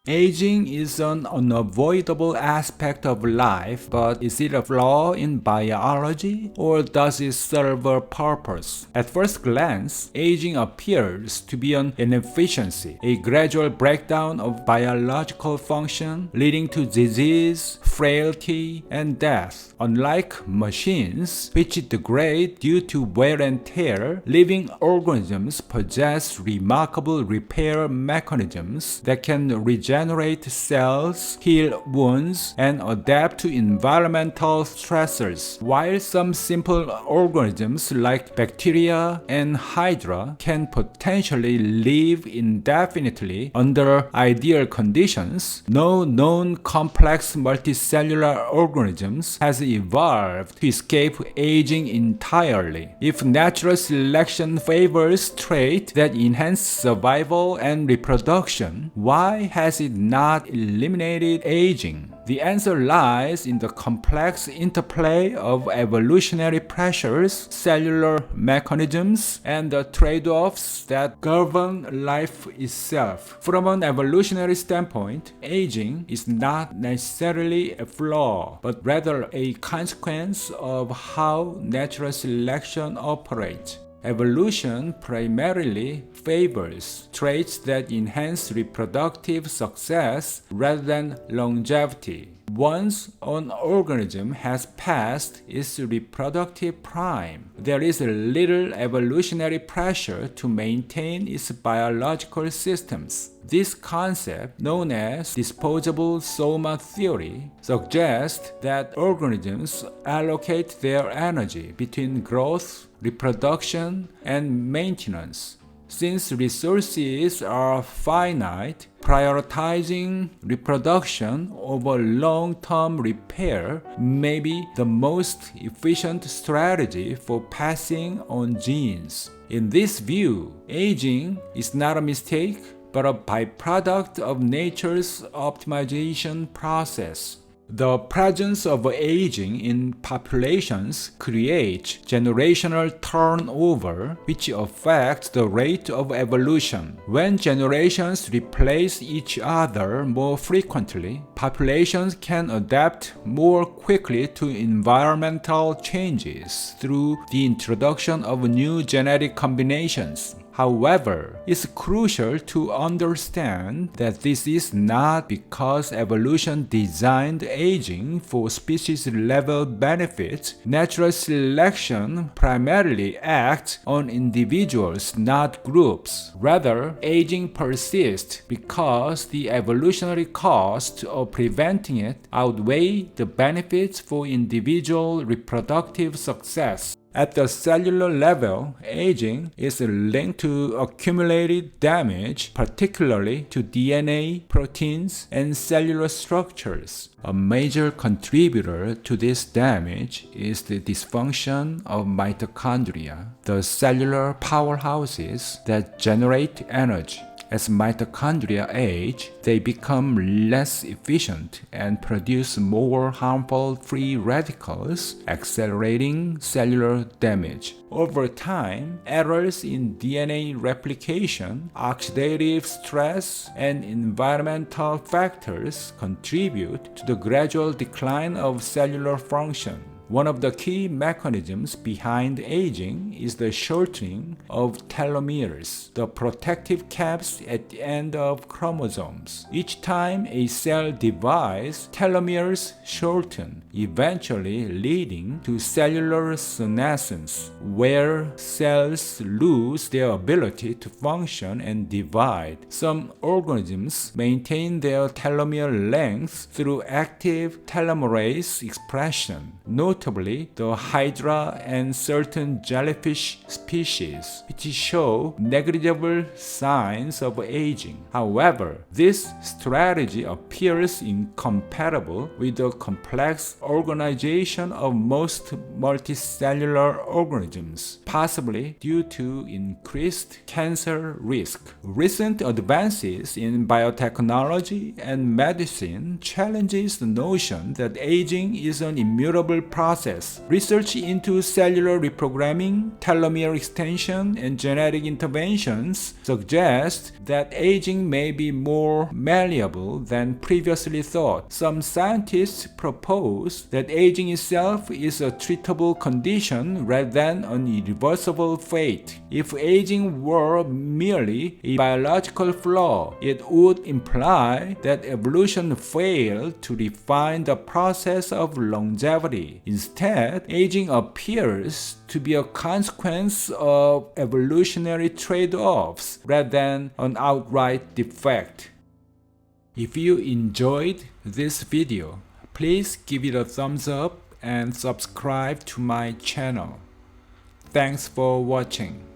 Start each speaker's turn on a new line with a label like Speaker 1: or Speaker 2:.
Speaker 1: Aging is an unavoidable aspect of life, but is it a flaw in biology, or does it serve a purpose? At first glance, aging appears to be an inefficiency, a gradual breakdown of biological function leading to disease, frailty, and death. Unlike machines, which degrade due to wear and tear, living organisms possess remarkable repair mechanisms that can regenerate cells, heal wounds, and adapt to environmental stressors. While some simple organisms like bacteria and hydra can potentially live indefinitely under ideal conditions, no known complex multicellular organisms has evolved to escape aging entirely. If natural selection favors traits that enhance survival and reproduction, why has it not eliminated aging? The answer lies in the complex interplay of evolutionary pressures, cellular mechanisms, and the trade-offs that govern life itself. From an evolutionary standpoint, aging is not necessarily a flaw, but rather a consequence of how natural selection operates. Evolution primarily favors traits that enhance reproductive success rather than longevity. Once an organism has passed its reproductive prime, there is little evolutionary pressure to maintain its biological systems. This concept, known as disposable soma theory, suggests that organisms allocate their energy between growth, reproduction, and maintenance. Since resources are finite, prioritizing reproduction over long-term repair may be the most efficient strategy for passing on genes. In this view, aging is not a mistake, but a byproduct of nature's optimization process. The presence of aging in populations creates generational turnover, which affects the rate of evolution. When generations replace each other more frequently, populations can adapt more quickly to environmental changes through the introduction of new genetic combinations. However, it's crucial to understand that this is not because evolution designed aging for species-level benefits. Natural selection primarily acts on individuals, not groups. Rather, aging persists because the evolutionary costs of preventing it outweigh the benefits for individual reproductive success. At the cellular level, aging is linked to accumulated damage, particularly to DNA, proteins, and cellular structures. A major contributor to this damage is the dysfunction of mitochondria, the cellular powerhouses that generate energy. As mitochondria age, they become less efficient and produce more harmful free radicals, accelerating cellular damage. Over time, errors in DNA replication, oxidative stress, and environmental factors contribute to the gradual decline of cellular function. One of the key mechanisms behind aging is the shortening of telomeres, the protective caps at the end of chromosomes. Each time a cell divides, telomeres shorten, eventually leading to cellular senescence, where cells lose their ability to function and divide. Some organisms maintain their telomere length through active telomerase expression. Notably, the hydra and certain jellyfish species, which show negligible signs of aging. However, this strategy appears incompatible with the complex organization of most multicellular organisms. possibly due to increased cancer risk. Recent advances in biotechnology and medicine challenges the notion that aging is an immutable process. Research into cellular reprogramming, telomere extension, and genetic interventions suggest that aging may be more malleable than previously thought. Some scientists propose that aging itself is a treatable condition rather than an irreversible fate. If aging were merely a biological flaw, it would imply that evolution failed to define the process of longevity. Instead, aging appears to be a consequence of evolutionary trade-offs rather than an outright defect. If you enjoyed this video, please give it a thumbs up and subscribe to my channel. Thanks for watching.